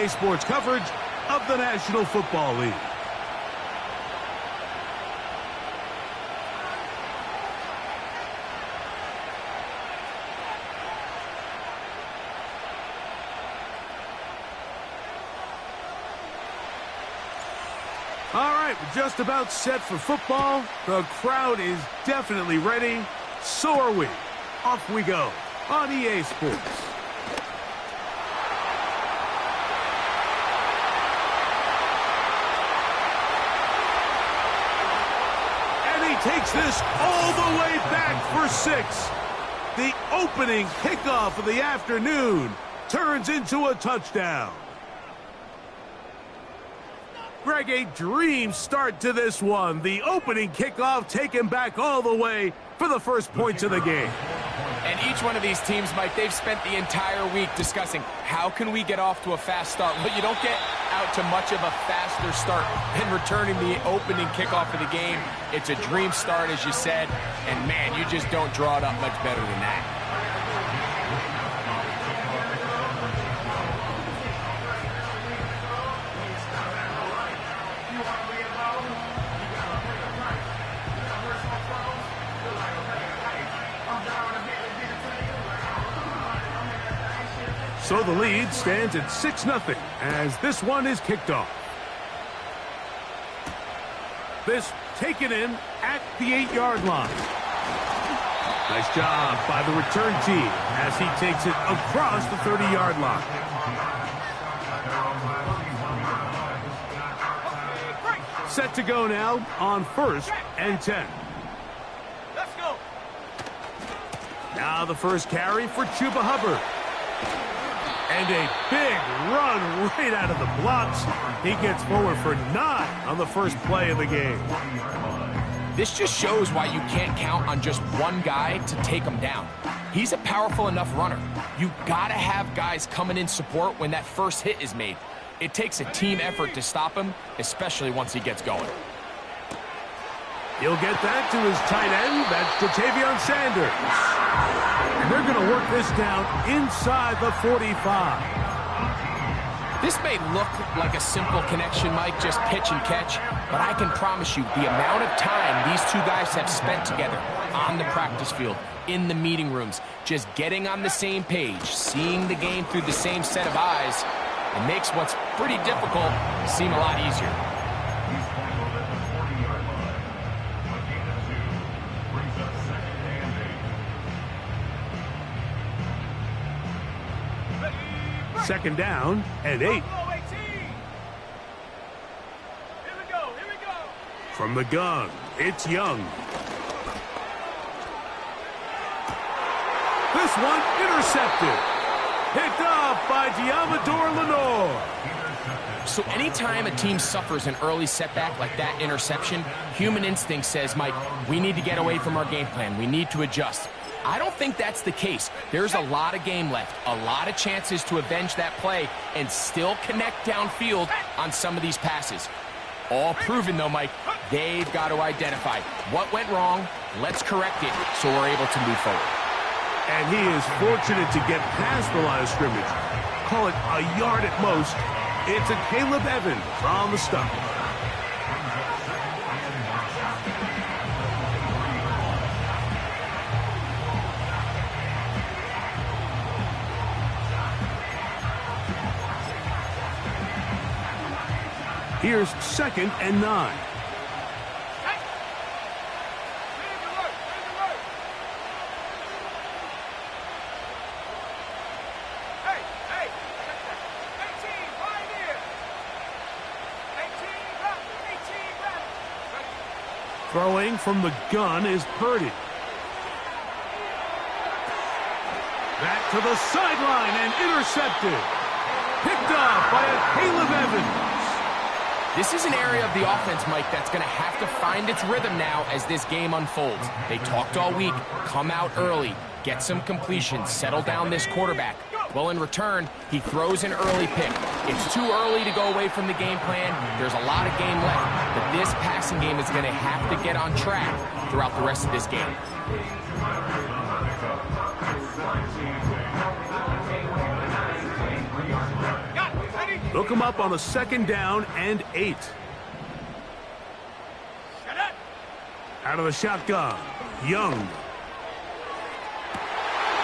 EA Sports coverage of the National Football League. All right, we're just about set for football. The crowd is definitely ready. So are we. Off we go on EA Sports. And he takes this all the way back for 6. The opening kickoff of the afternoon turns into a touchdown. Greg, a dream start to this one. The opening kickoff taken back all the way for the first points of the game. And each one of these teams, Mike, they've spent the entire week discussing how can we get off to a fast start. But you don't get out to much of a faster start than returning the opening kickoff of the game. It's a dream start, as you said. And, man, you just don't draw it up much better than that. So the lead stands at 6-0 as this one is kicked off. This taken in at the 8-yard line. Nice job by the return team as he takes it across the 30-yard line. Set to go now on 1st and 10. Let's go. Now the first carry for Chuba Hubbard. And a big run right out of the blocks. He gets forward for 9 on the first play of the game. This just shows why you can't count on just one guy to take him down. He's a powerful enough runner. You gotta have guys coming in support when that first hit is made. It takes a team effort to stop him, especially once he gets going. He'll get that to his tight end. That's Ja'Tavion Sanders. And they're going to work this down inside the 45. This may look like a simple connection, Mike, just pitch and catch, but I can promise you the amount of time these two guys have spent together on the practice field, in the meeting rooms, just getting on the same page, seeing the game through the same set of eyes, it makes what's pretty difficult seem a lot easier. Second down and 8. From the gun, it's Young. This one intercepted. Picked off by Diamador Lenore. So anytime a team suffers an early setback like that interception, human instinct says, Mike, we need to get away from our game plan. We need to adjust. I don't think that's the case. There's a lot of game left, a lot of chances to avenge that play and still connect downfield on some of these passes. All proven, though, Mike, they've got to identify what went wrong, let's correct it so we're able to move forward. And he is fortunate to get past the line of scrimmage. Call it a yard at most. It's a Caleb Evans on the stop. Here's 2nd and 9. Throwing from the gun is Purdy. Back to the sideline and intercepted. Picked off by a Caleb Evans. This is an area of the offense, Mike, that's going to have to find its rhythm now as this game unfolds. They talked all week, come out early, get some completions, settle down this quarterback. Well, in return, he throws an early pick. It's too early to go away from the game plan. There's a lot of game left, but this passing game is going to have to get on track throughout the rest of this game. Got it, ready? They'll come up on a 2nd down and 8. Out of the shotgun, Young.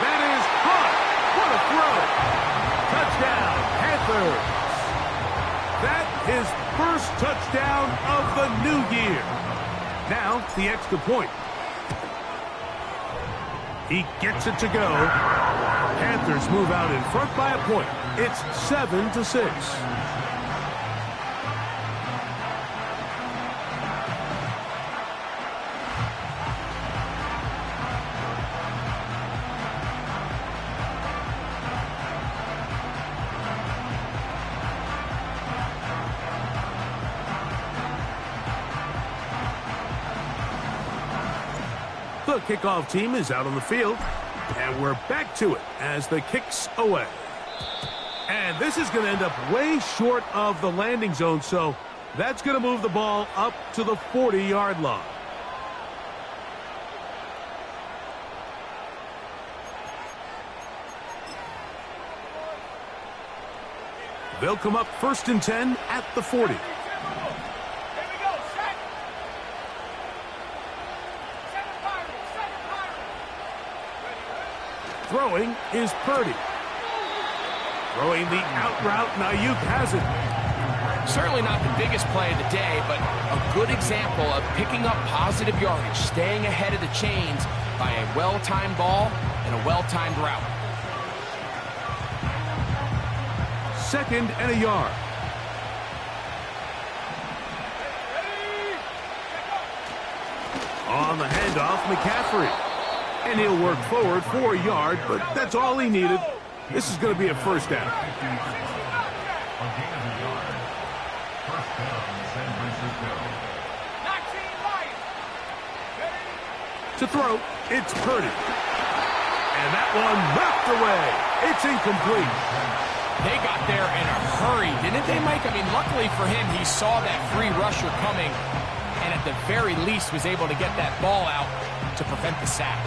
That is caught. What a throw. Touchdown, Panthers. That his first touchdown of the new year. Now, the extra point. He gets it to go. Panthers move out in front by a point. It's 7-6. The kickoff team is out on the field, and we're back to it as the kick's away. And this is going to end up way short of the landing zone, so that's going to move the ball up to the 40-yard line. They'll come up 1st and 10 at the 40. Throwing is Purdy. Throwing the out route, and Ayuk has it. Certainly not the biggest play of the day, but a good example of picking up positive yardage, staying ahead of the chains by a well-timed ball and a well-timed route. 2nd and a yard. On the handoff, McCaffrey. And he'll work forward for a yard, but that's all he needed. This is going to be a 1st down. To throw, it's Purdy. And that one knocked away. It's incomplete. They got there in a hurry, didn't they, Mike? I mean, luckily for him, he saw that free rusher coming, and at the very least was able to get that ball out to prevent the sack.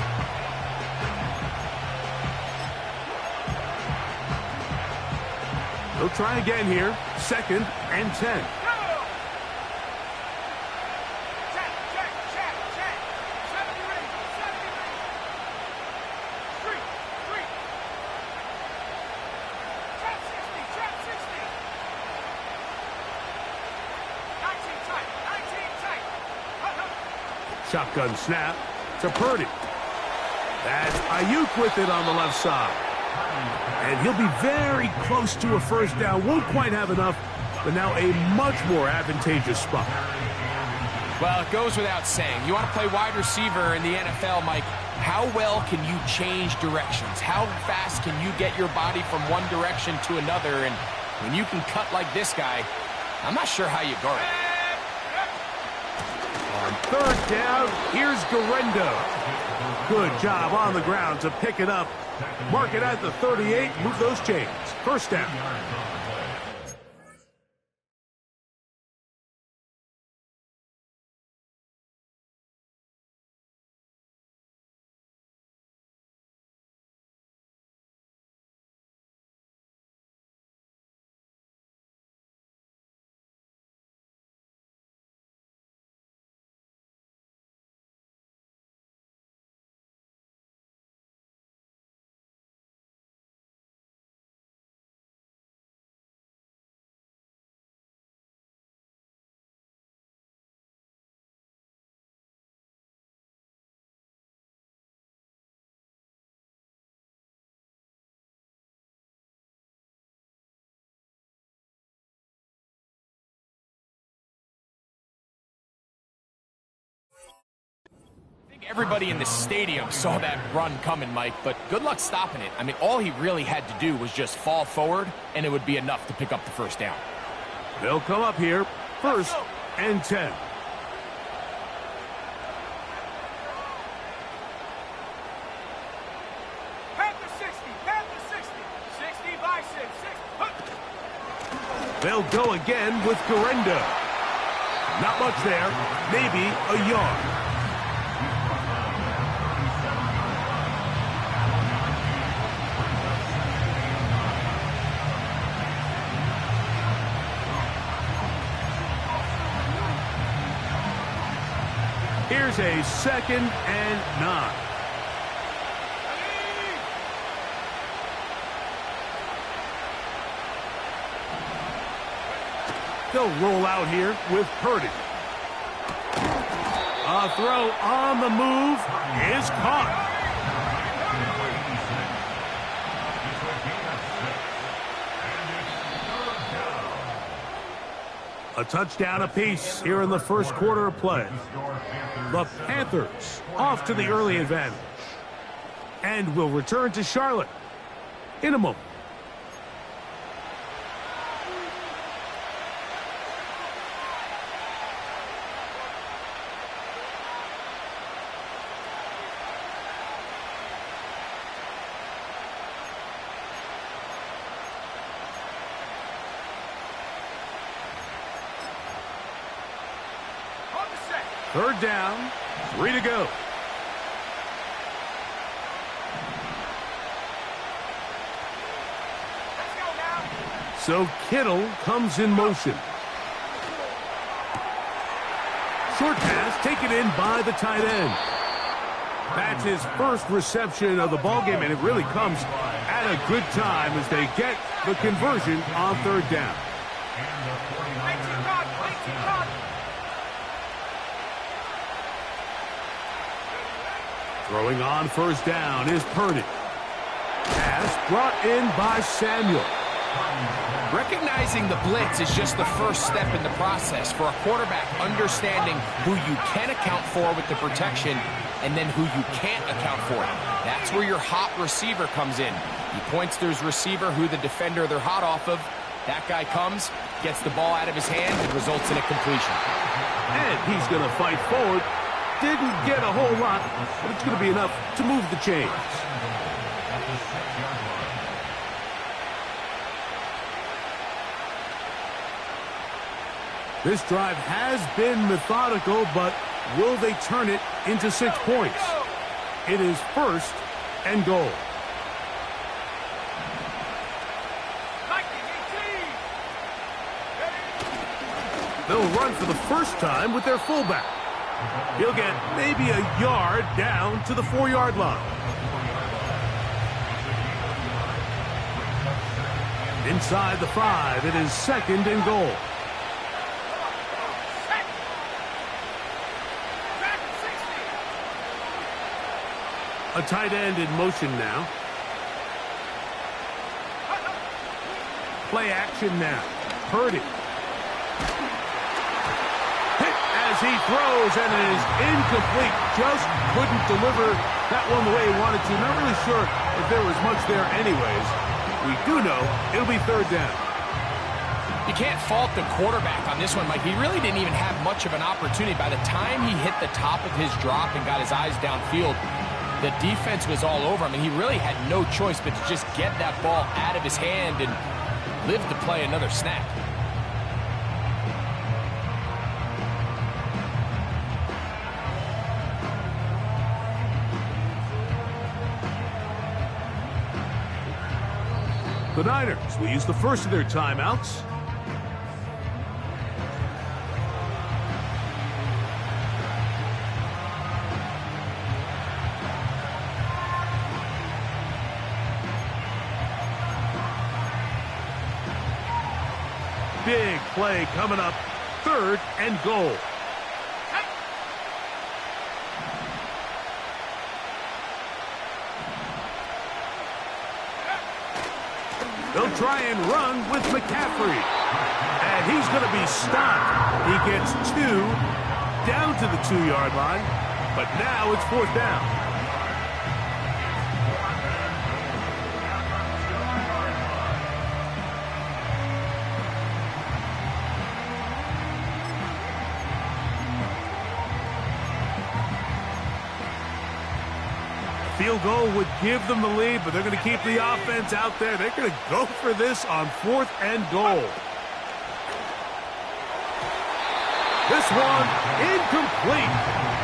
They'll try again here. 2nd and 10. Shotgun snap to Purdy. That's Ayuk with it on the left side. And he'll be very close to a 1st down. Won't quite have enough, but now a much more advantageous spot. Well, it goes without saying. You want to play wide receiver in the NFL, Mike. How well can you change directions? How fast can you get your body from one direction to another? And when you can cut like this guy, I'm not sure how you guard it. On 3rd down, here's Garendo. Good job on the ground to pick it up. Mark it at the 38, move those chains. 1st down. Everybody in the stadium saw that run coming, Mike, but good luck stopping it. I mean, all he really had to do was just fall forward, and it would be enough to pick up the 1st down. They'll come up here, 1st and 10. Panther 60, Panther 60. 60 by 6. They'll go again with Garendo. Not much there, maybe a yard. Here's a 2nd and 9. They'll roll out here with Purdy. A throw on the move is caught. A touchdown apiece here in the first quarter of play. The Panthers off to the early advantage. And will return to Charlotte in a moment. Third down, 3 to go. Let's go now. So Kittle comes in motion. Short pass taken in by the tight end. That's his first reception of the ballgame, and it really comes at a good time as they get the conversion on third down. Throwing on first down is Purdy. Pass brought in by Samuel. Recognizing the blitz is just the first step in the process for a quarterback, understanding who you can account for with the protection and then who you can't account for. That's where your hot receiver comes in. He points to his receiver, who the defender they're hot off of. That guy comes, gets the ball out of his hand, and results in a completion. And he's going to fight forward. Didn't get a whole lot, but it's going to be enough to move the chains. This drive has been methodical, but will they turn it into 6 points? It is 1st and goal. They'll run for the first time with their fullback. He'll get maybe a yard down to the 4-yard line. Inside the 5, it is 2nd and goal. A tight end in motion now. Play action now. Purdy. Hit as he throws, and it is incomplete. Just couldn't deliver that one the way he wanted to. Not really sure if there was much there anyways. We do know it'll be 3rd down. You can't fault the quarterback on this one, Mike. He really didn't even have much of an opportunity. By the time he hit the top of his drop and got his eyes downfield, the defense was all over him, and he really had no choice but to just get that ball out of his hand and live to play another snap. The Niners will use the first of their timeouts. Big play coming up, 3rd and goal. They'll try and run with McCaffrey. And he's going to be stopped. He gets 2 down to the 2-yard line. But now it's 4th down. Field goal would give them the lead, but they're going to keep the offense out there. They're going to go for this on 4th and goal. This one incomplete.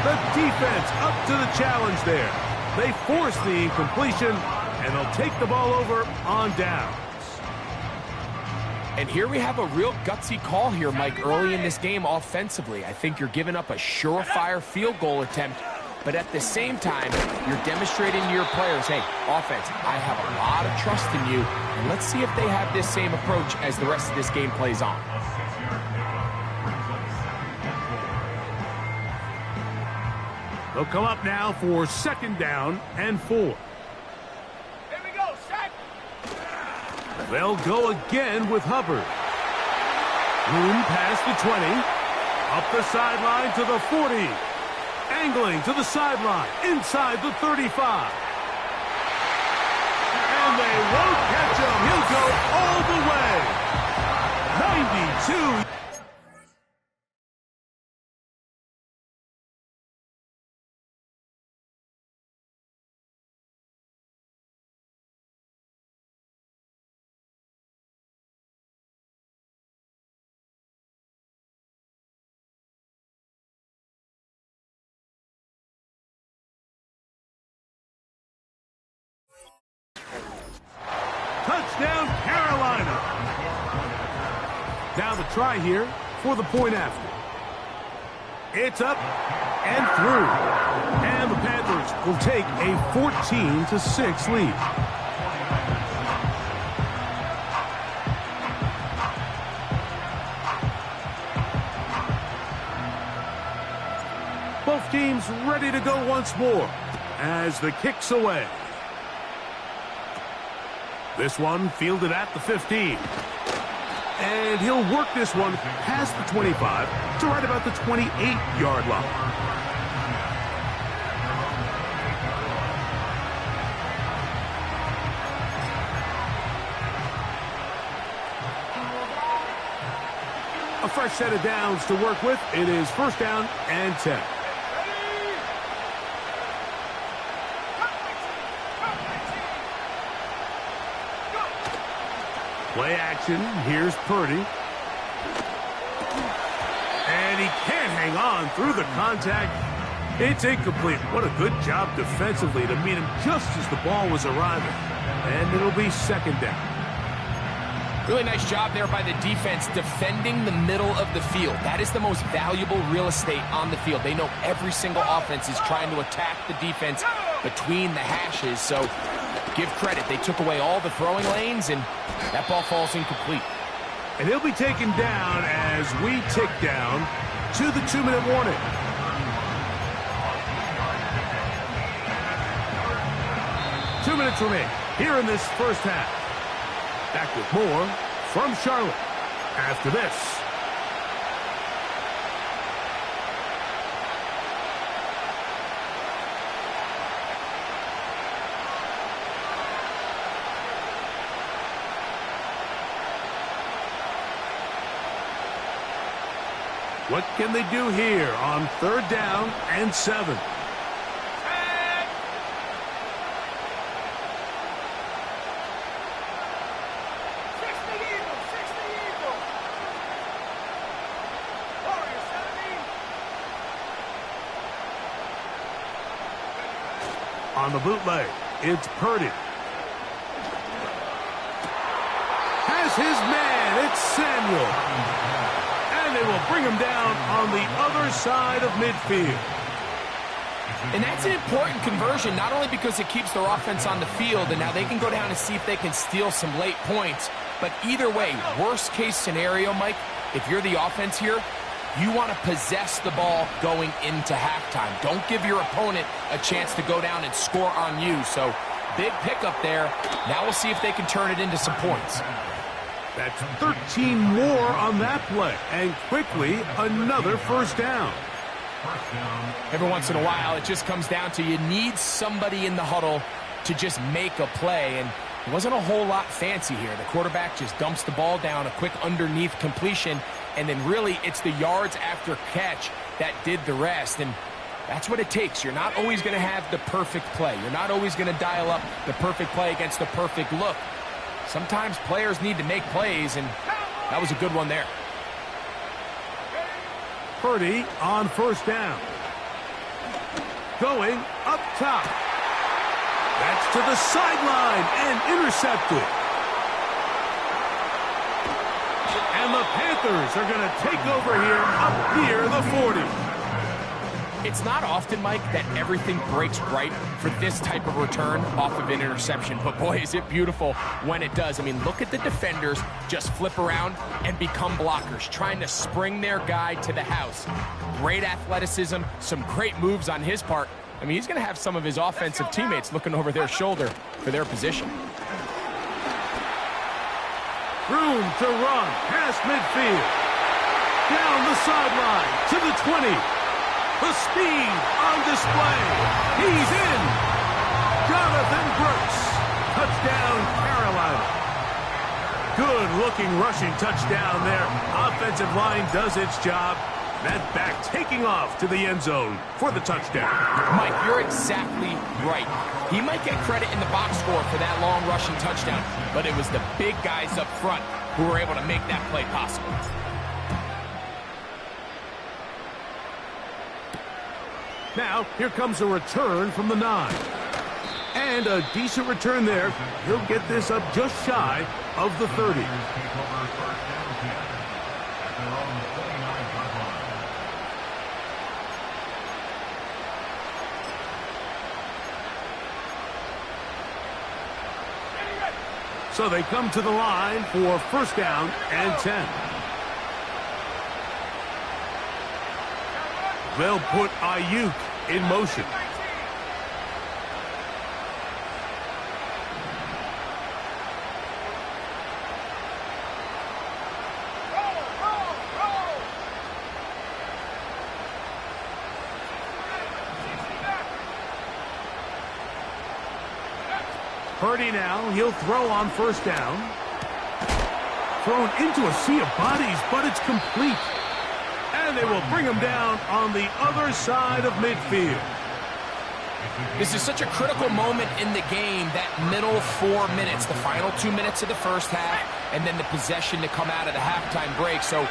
The defense up to the challenge there. They force the incompletion, and they'll take the ball over on downs. And here we have a real gutsy call here, Mike, early in this game offensively. I think you're giving up a surefire field goal attempt, but at the same time, you're demonstrating to your players, hey, offense, I have a lot of trust in you, and let's see if they have this same approach as the rest of this game plays on. They'll come up now for 2nd down and 4. Here we go, set. They'll go again with Hubbard. Room past the 20. Up the sideline to the 40. Angling to the sideline. Inside the 35. And they won't catch him. He'll go all the way. 92. Touchdown, Carolina. Now the try here for the point after. It's up and through. And the Panthers will take a 14-6 lead. Both teams ready to go once more as the kick's away. This one fielded at the 15. And he'll work this one past the 25 to right about the 28-yard line. A fresh set of downs to work with. It is 1st down and 10. Play action. Here's Purdy. And he can't hang on through the contact. It's incomplete. What a good job defensively to meet him just as the ball was arriving. And it'll be 2nd down. Really nice job there by the defense defending the middle of the field. That is the most valuable real estate on the field. They know every single offense is trying to attack the defense between the hashes. So give credit. They took away all the throwing lanes, and that ball falls incomplete. And he'll be taken down as we tick down to the 2-minute warning. Two minutes remain here in this first half. Back with more from Charlotte after this. What can they do here on 3rd down and 7? On the bootleg, it's Purdy. Has his man, it's Samuel. And they will bring him down on the other side of midfield. And that's an important conversion, not only because it keeps their offense on the field, and now they can go down and see if they can steal some late points. But either way, worst case scenario, Mike, if you're the offense here, you want to possess the ball going into halftime. Don't give your opponent a chance to go down and score on you. So big pickup there. Now we'll see if they can turn it into some points. That's 13 more on that play. And quickly, another 1st down. Every once in a while, it just comes down to you need somebody in the huddle to just make a play. And it wasn't a whole lot fancy here. The quarterback just dumps the ball down, a quick underneath completion, and then really it's the yards after catch that did the rest. And that's what it takes. You're not always going to have the perfect play. You're not always going to dial up the perfect play against the perfect look. Sometimes players need to make plays, and that was a good one there. Purdy on 1st down. Going up top. That's to the sideline and intercepted. And the Panthers are going to take over here up near the 40. It's not often, Mike, that everything breaks right for this type of return off of an interception. But, boy, is it beautiful when it does. I mean, look at the defenders just flip around and become blockers, trying to spring their guy to the house. Great athleticism, some great moves on his part. I mean, he's going to have some of his offensive teammates looking over their shoulder for their position. Room to run past midfield. Down the sideline to the 20. The speed on display. He's in. Jonathan Brooks. Touchdown, Carolina. Good-looking rushing touchdown there. Offensive line does its job. That back taking off to the end zone for the touchdown. Mike, you're exactly right. He might get credit in the box score for that long rushing touchdown, but it was the big guys up front who were able to make that play possible. Now, here comes a return from the 9. And a decent return there. He'll get this up just shy of the 30. So they come to the line for first down and 10. They'll put Ayuk in motion. Purdy now, he'll throw on first down. Thrown into a sea of bodies, but it's complete. And they will bring him down on the other side of midfield. This is such a critical moment in the game, that middle 4 minutes, the final 2 minutes of the first half, and then the possession to come out of the halftime break. So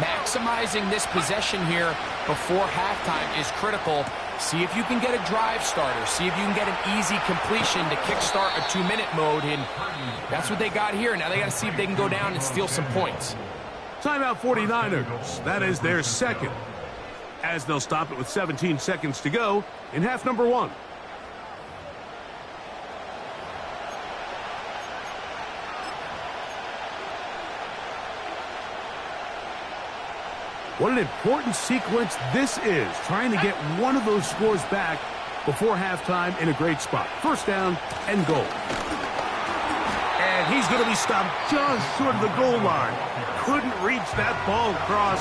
maximizing this possession here before halftime is critical. See if you can get a drive starter. See if you can get an easy completion to kickstart a 2-minute mode. And that's what they got here. Now they got to see if they can go down and steal some points. Timeout 49ers. That is their second. As they'll stop it with 17 seconds to go in half number 1. What an important sequence this is, trying to get one of those scores back before halftime in a great spot. First down and goal. And he's going to be stopped just short of the goal line. Couldn't reach that ball across,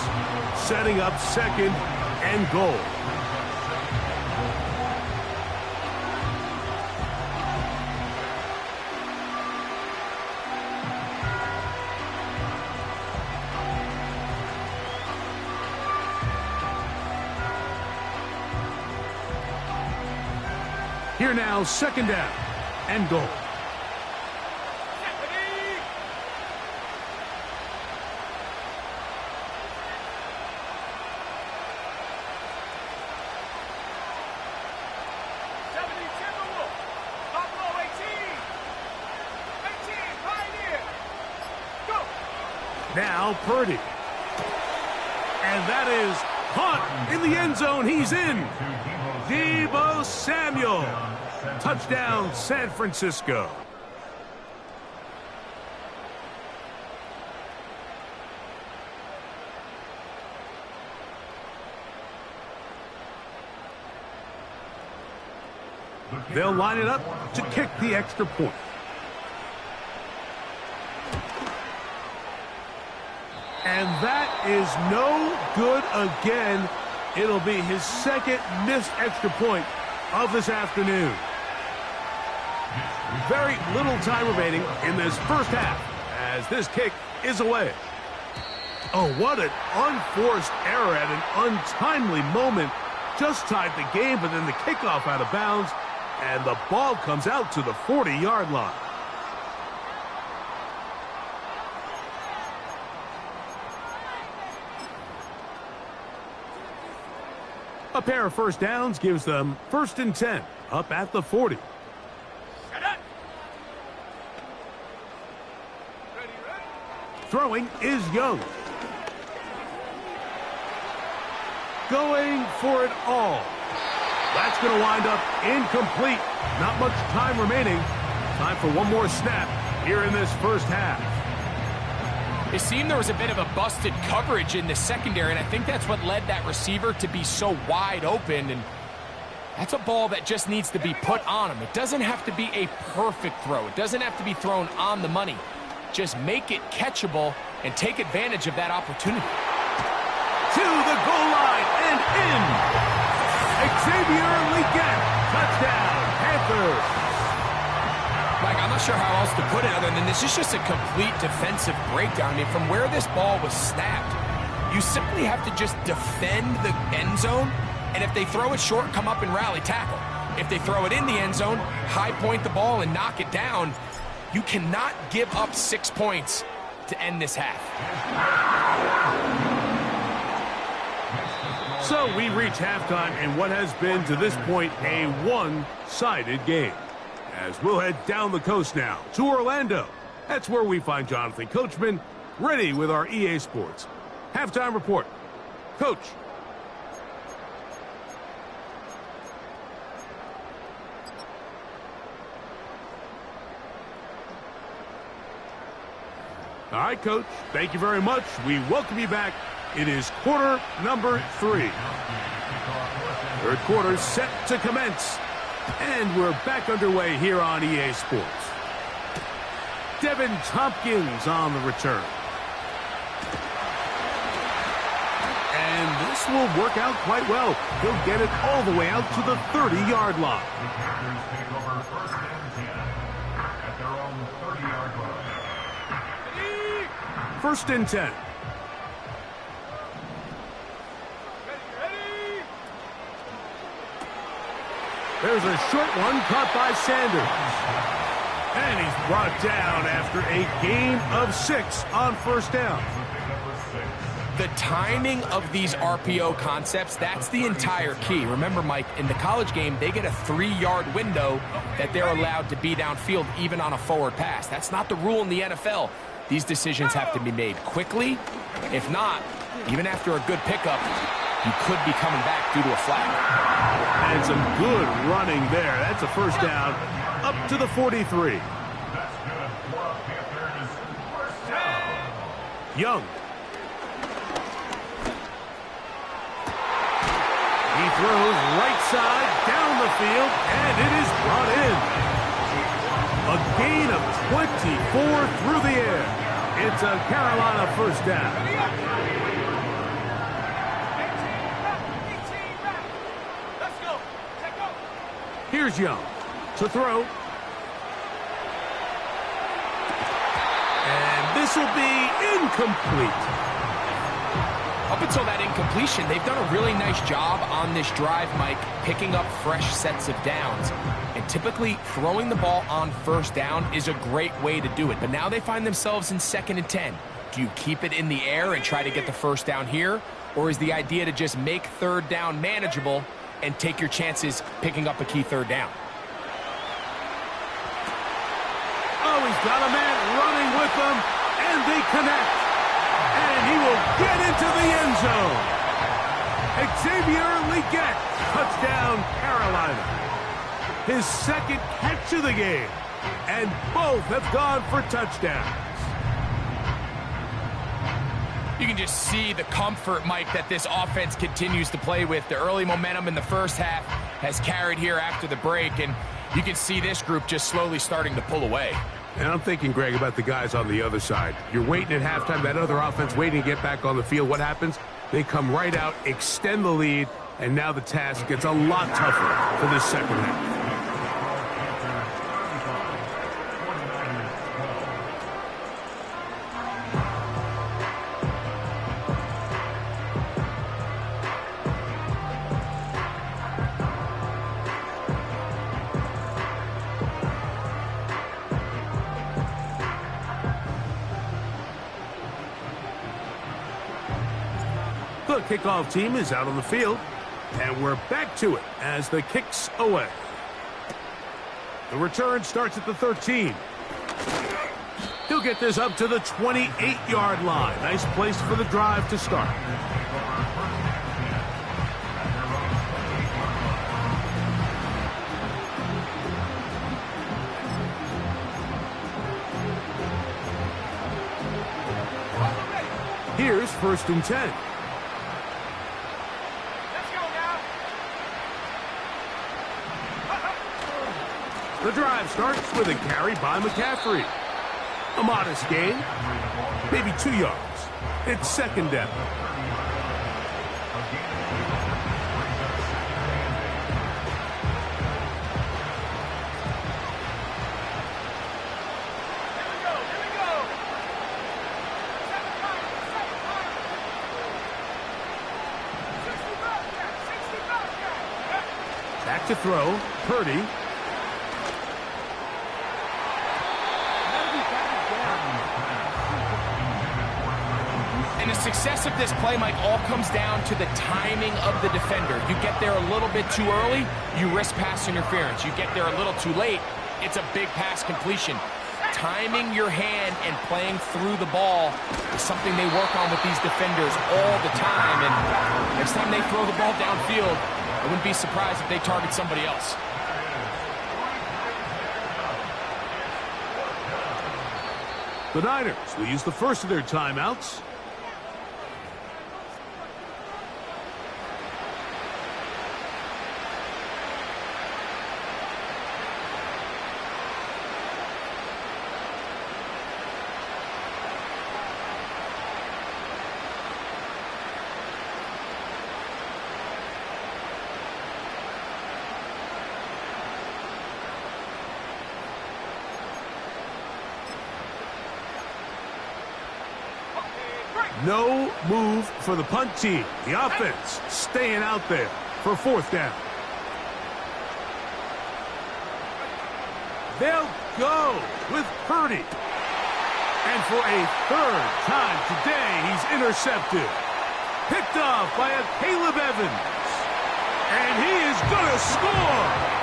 setting up second and goal. Here now, second down and goal. Now Purdy. And that is caught in the end zone. He's in. Deebo Samuel. Touchdown, San Francisco. They'll line it up to kick the extra point. And that is no good again. It'll be his second missed extra point of this afternoon. Very little time remaining in this first half as this kick is away. Oh, what an unforced error at an untimely moment. Just tied the game, but then the kickoff out of bounds, and the ball comes out to the 40-yard line. A pair of first downs gives them 1st and 10 up at the 40. Throwing is Young. going for it all. That's going to wind up incomplete. Not much time remaining. Time for one more snap here in this first half. It seemed there was a bit of a busted coverage in the secondary, and I think that's what led that receiver to be so wide open. And that's a ball that just needs to be put on him. It doesn't have to be a perfect throw. It doesn't have to be thrown on the money. Just make it catchable and take advantage of that opportunity. To the goal line and in. Xavier Legette, touchdown, Panthers. Mike, I'm not sure how else to put it other than this is just a complete defensive breakdown. I mean, from where this ball was snapped, you simply have to just defend the end zone, and if they throw it short, come up and rally tackle. If they throw it in the end zone, high point the ball and knock it down. You cannot give up 6 points to end this half. So we reach halftime in what has been, to this point, a one-sided game. As we'll head down the coast now to Orlando. That's where we find Jonathan Coachman ready with our EA Sports halftime report. Coach. All right, Coach. Thank you very much. We welcome you back. It is quarter number 3. Third quarter set to commence. And we're back underway here on EA Sports. Devin Tompkins on the return. And this will work out quite well. He'll get it all the way out to the 30-yard line. First and 10. There's a short one caught by Sanders. And he's brought down after a gain of 6 on first down. The timing of these RPO concepts, that's the entire key. Remember, Mike, in the college game, they get a 3-yard window that they're allowed to be downfield even on a forward pass. That's not the rule in the NFL. These decisions have to be made quickly. If not, even after a good pickup, you could be coming back due to a flag. And some good running there. That's a first down up to the 43. Young. He throws right side down the field, and it is brought in. A gain of 24 through the air. It's a Carolina first down. Here's Young to throw. And this will be incomplete. Up until that incompletion, they've done a really nice job on this drive, Mike, picking up fresh sets of downs. And typically, throwing the ball on first down is a great way to do it. But now they find themselves in 2nd and 10. Do you keep it in the air and try to get the first down here? Or is the idea to just make third down manageable and take your chances picking up a key third down? Oh, he's got a man running with them, and they connect. And he will get into the end zone. Xavier Legette, touchdown Carolina. His 2nd catch of the game, and both have gone for touchdowns. You can just see the comfort, Mike, that this offense continues to play with. The early momentum in the first half has carried here after the break, and you can see this group just slowly starting to pull away. And I'm thinking, Greg, about the guys on the other side. You're waiting at halftime, that other offense waiting to get back on the field. What happens? They come right out, extend the lead, and now the task gets a lot tougher for this second half. The kickoff team is out on the field, and we're back to it as the kick's away. The return starts at the 13. He'll get this up to the 28-yard line. Nice place for the drive to start. Here's 1st and 10. Let's go now. The drive starts with a carry by McCaffrey. A modest gain, maybe 2 yards. It's 2nd down. Back to throw, Purdy. And the success of this play, Mike, all comes down to the timing of the defender. You get there a little bit too early, you risk pass interference. You get there a little too late, it's a big pass completion. Timing your hand and playing through the ball is something they work on with these defenders all the time. And next time they throw the ball downfield, I wouldn't be surprised if they target somebody else. The Niners will use the first of their timeouts. No move for the punt team. The offense staying out there for 4th down. They'll go with Purdy. And for a 3rd time today, he's intercepted. Picked off by a Caleb Evans. And he is going to score.